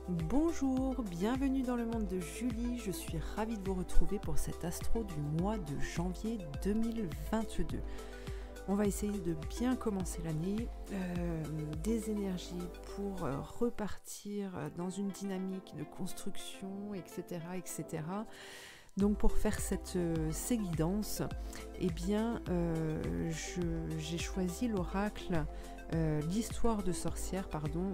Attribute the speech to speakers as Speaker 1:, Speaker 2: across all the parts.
Speaker 1: Bonjour, bienvenue dans le monde de Julie, je suis ravie de vous retrouver pour cet astro du mois de janvier 2022. On va essayer de bien commencer l'année, des énergies pour repartir dans une dynamique de construction, etc. etc. Donc pour faire ces guidances, eh bien, j'ai choisi l'oracle l'histoire de sorcière,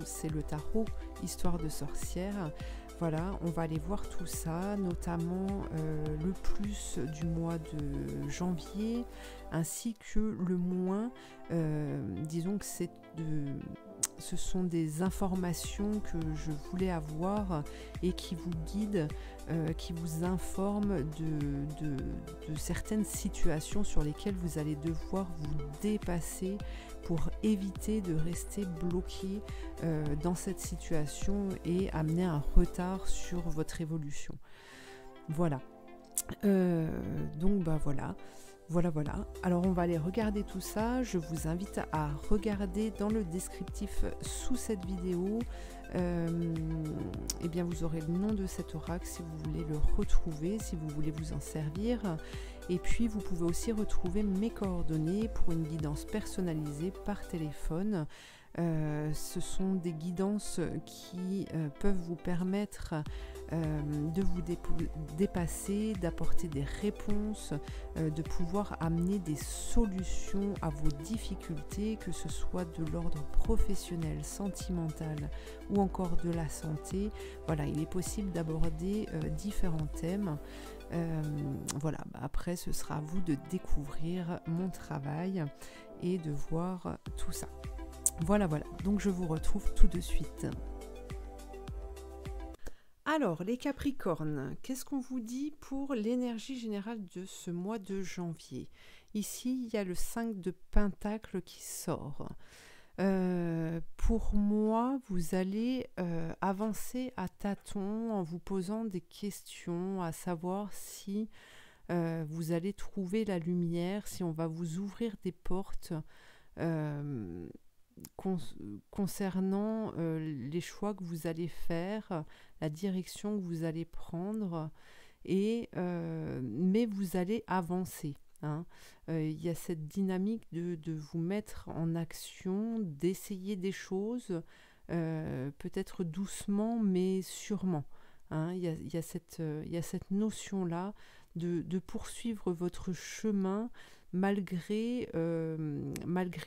Speaker 1: c'est le tarot Histoire de sorcière. Voilà, on va aller voir tout ça, notamment le plus du mois de janvier, ainsi que le moins. Disons que ce sont des informations que je voulais avoir et qui vous guident, qui vous informent de certaines situations sur lesquelles vous allez devoir vous dépasser pour éviter de rester bloqué dans cette situation et amener un retard sur votre évolution. Voilà. Donc voilà. Voilà. Alors on va aller regarder tout ça. Je vous invite à regarder dans le descriptif sous cette vidéo. Eh bien vous aurez le nom de cet oracle si vous voulez le retrouver, si vous voulez vous en servir. Et puis vous pouvez aussi retrouver mes coordonnées pour une guidance personnalisée par téléphone. Ce sont des guidances qui peuvent vous permettre de vous dépasser, d'apporter des réponses, de pouvoir amener des solutions à vos difficultés, que ce soit de l'ordre professionnel, sentimental ou encore de la santé. Voilà, il est possible d'aborder différents thèmes. Voilà, après ce sera à vous de découvrir mon travail et de voir tout ça. Voilà, donc je vous retrouve tout de suite. Alors, les Capricornes, qu'est-ce qu'on vous dit pour l'énergie générale de ce mois de janvier? Ici, il y a le 5 de Pentacle qui sort. Pour moi, vous allez avancer à tâtons en vous posant des questions, à savoir si vous allez trouver la lumière, si on va vous ouvrir des portes concernant les choix que vous allez faire, la direction que vous allez prendre, mais vous allez avancer. Y a cette dynamique de vous mettre en action, d'essayer des choses, peut-être doucement mais sûrement. Il y a cette notion-là de poursuivre votre chemin malgré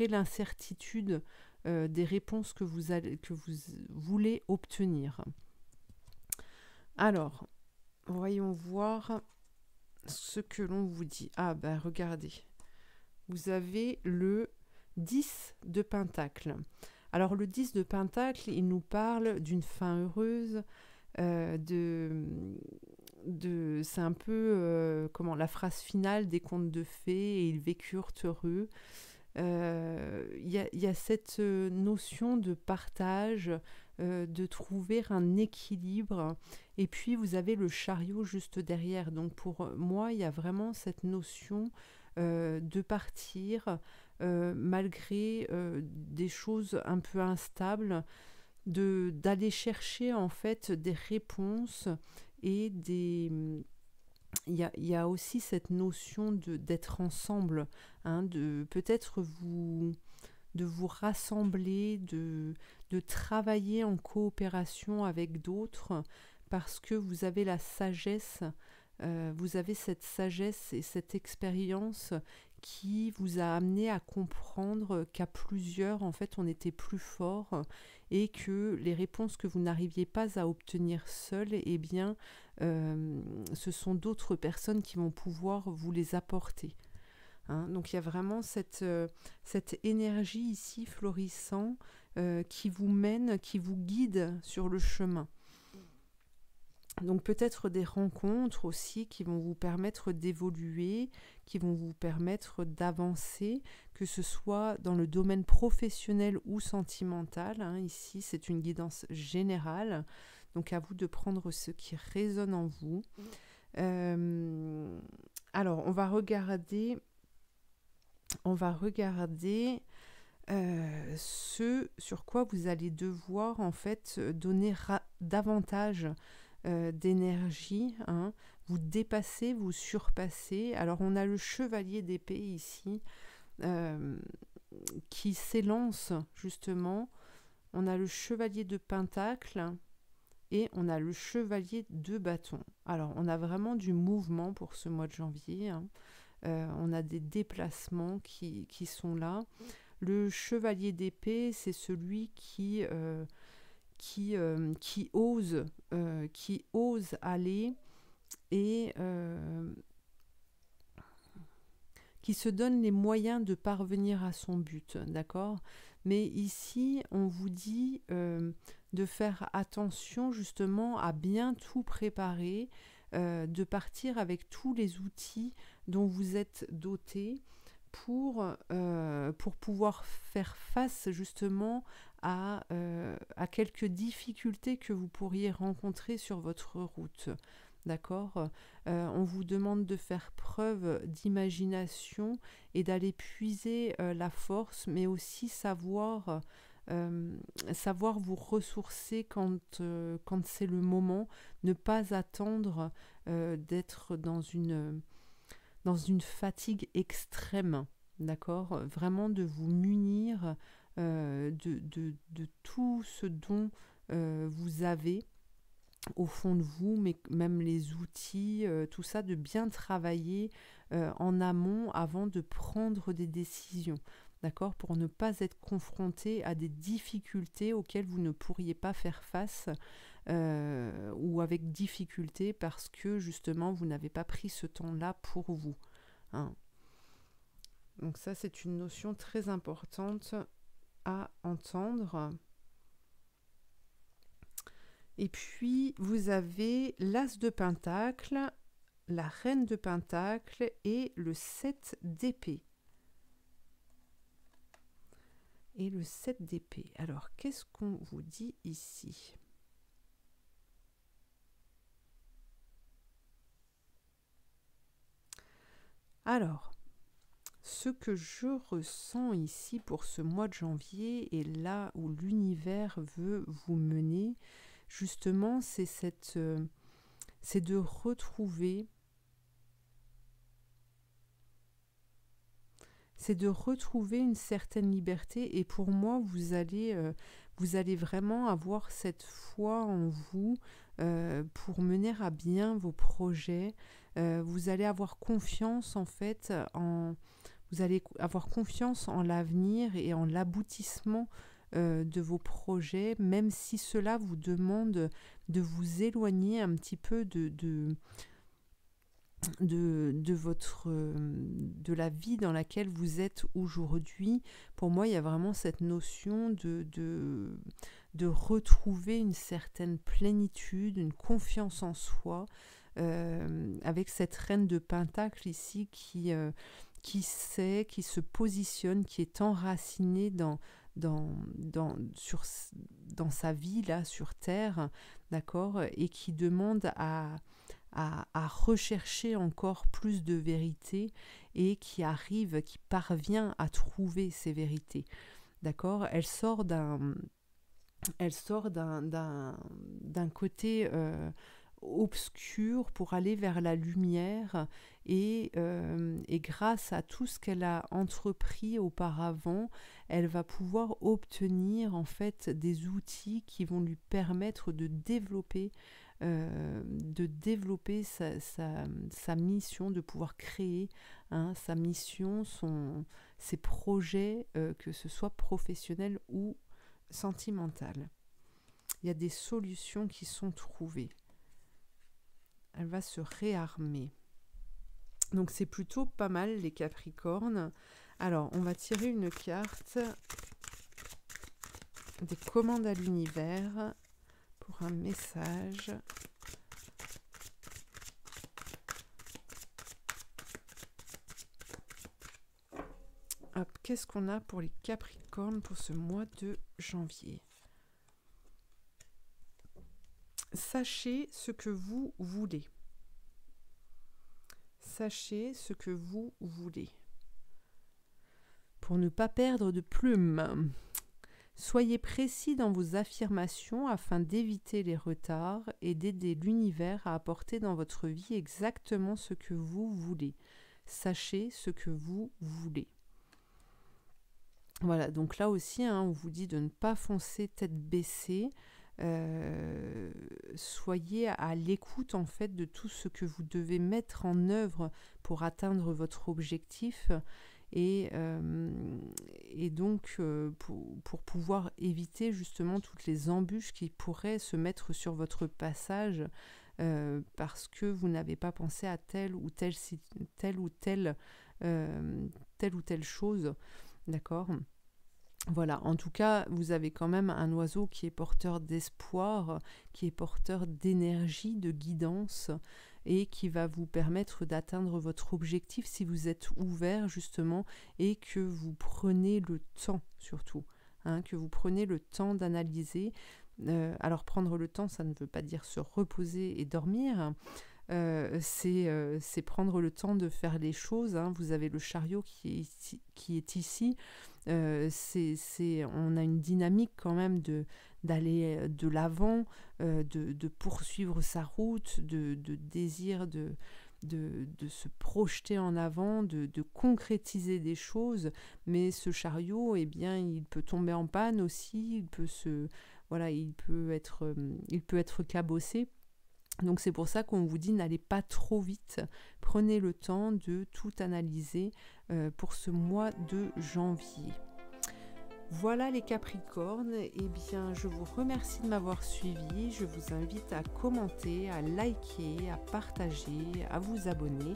Speaker 1: l'incertitude des réponses que vous voulez obtenir. Alors, voyons voir ce que l'on vous dit. Ah ben regardez, vous avez le 10 de Pentacle. Alors le 10 de Pentacle, il nous parle d'une fin heureuse, c'est un peu la phrase finale des contes de fées, et ils vécurent heureux. Y a cette notion de partage, de trouver un équilibre, et puis vous avez le chariot juste derrière. Donc pour moi, il y a vraiment cette notion de partir malgré des choses un peu instables, d'aller chercher en fait des réponses et il y a aussi cette notion d'être ensemble, de peut-être de vous rassembler, de travailler en coopération avec d'autres, parce que vous avez la sagesse, vous avez cette sagesse et cette expérience qui vous a amené à comprendre qu'à plusieurs, en fait, on était plus fort, et que les réponses que vous n'arriviez pas à obtenir seul, eh bien, ce sont d'autres personnes qui vont pouvoir vous les apporter. Donc il y a vraiment cette énergie ici florissant qui vous mène, qui vous guide sur le chemin. Donc peut-être des rencontres aussi qui vont vous permettre d'évoluer, qui vont vous permettre d'avancer, que ce soit dans le domaine professionnel ou sentimental. Ici, c'est une guidance générale, donc à vous de prendre ce qui résonne en vous. Alors, on va regarder ce sur quoi vous allez devoir en fait donner davantage d'énergie, hein, vous dépassez, vous surpassez. Alors on a le chevalier d'épée ici euh, qui s'élance justement, on a le chevalier de pentacle et on a le chevalier de bâton. Alors on a vraiment du mouvement pour ce mois de janvier, hein. On a des déplacements qui sont là. Le chevalier d'épée, c'est celui qui ose aller et qui se donne les moyens de parvenir à son but, d'accord? Mais ici, on vous dit de faire attention justement à bien tout préparer, de partir avec tous les outils dont vous êtes doté pour pouvoir faire face justement à quelques difficultés que vous pourriez rencontrer sur votre route. D'accord? On vous demande de faire preuve d'imagination et d'aller puiser la force, mais aussi savoir vous ressourcer quand c'est le moment, ne pas attendre d'être dans une fatigue extrême, d'accord? Vraiment de vous munir de tout ce dont vous avez au fond de vous, mais même les outils, tout ça, de bien travailler en amont avant de prendre des décisions, d'accord? Pour ne pas être confronté à des difficultés auxquelles vous ne pourriez pas faire face ou avec difficulté parce que justement vous n'avez pas pris ce temps-là pour vous, hein. Donc ça, c'est une notion très importante à entendre. Et puis, vous avez l'As de Pentacle, la Reine de Pentacle et le 7 d'épée. Et le 7 d'épée. Alors, qu'est-ce qu'on vous dit ici ? Alors, ce que je ressens ici pour ce mois de janvier et là où l'univers veut vous mener, justement, c'est de retrouver une certaine liberté. Et pour moi, vous allez vraiment avoir cette foi en vous pour mener à bien vos projets. Vous allez avoir confiance en fait vous allez avoir confiance en l'avenir et en l'aboutissement de vos projets, même si cela vous demande de vous éloigner un petit peu de la vie dans laquelle vous êtes aujourd'hui. Pour moi, il y a vraiment cette notion de retrouver une certaine plénitude, une confiance en soi, avec cette reine de Pentacle ici qui se positionne, qui est enracinée dans sa vie là sur Terre, d'accord, et qui demande à rechercher encore plus de vérité et qui parvient à trouver ces vérités, d'accord. Elle sort d'un côté obscur pour aller vers la lumière et grâce à tout ce qu'elle a entrepris auparavant, elle va pouvoir obtenir en fait des outils qui vont lui permettre de développer sa mission, de pouvoir créer, hein, sa mission, ses projets, que ce soit professionnel ou sentimental. Il y a des solutions qui sont trouvées. Elle va se réarmer. Donc c'est plutôt pas mal les Capricornes. Alors on va tirer une carte des commandes à l'univers pour un message. Hop, qu'est-ce qu'on a pour les Capricornes pour ce mois de janvier ? Sachez ce que vous voulez. Sachez ce que vous voulez. pour ne pas perdre de plumes. Soyez précis dans vos affirmations afin d'éviter les retards et d'aider l'univers à apporter dans votre vie exactement ce que vous voulez. Sachez ce que vous voulez. Voilà, donc là aussi, on vous dit de ne pas foncer tête baissée. Soyez à l'écoute en fait de tout ce que vous devez mettre en œuvre pour atteindre votre objectif. Et donc, pour pouvoir éviter justement toutes les embûches qui pourraient se mettre sur votre passage parce que vous n'avez pas pensé à telle ou telle chose, d'accord ? Voilà, en tout cas, vous avez quand même un oiseau qui est porteur d'espoir, qui est porteur d'énergie, de guidance, et qui va vous permettre d'atteindre votre objectif si vous êtes ouvert justement et que vous prenez le temps surtout, que vous prenez le temps d'analyser. Alors prendre le temps, ça ne veut pas dire se reposer et dormir, c'est prendre le temps de faire les choses. Vous avez le chariot qui est ici. On a une dynamique quand même d'aller de l'avant, de poursuivre sa route, de désir de se projeter en avant, de concrétiser des choses. Mais ce chariot, eh bien, il peut tomber en panne aussi, il peut être cabossé. Donc c'est pour ça qu'on vous dit n'allez pas trop vite, prenez le temps de tout analyser pour ce mois de janvier. Voilà les Capricornes, eh bien je vous remercie de m'avoir suivi, je vous invite à commenter, à liker, à partager, à vous abonner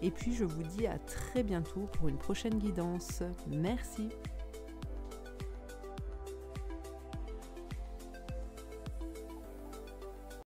Speaker 1: et puis je vous dis à très bientôt pour une prochaine guidance. Merci.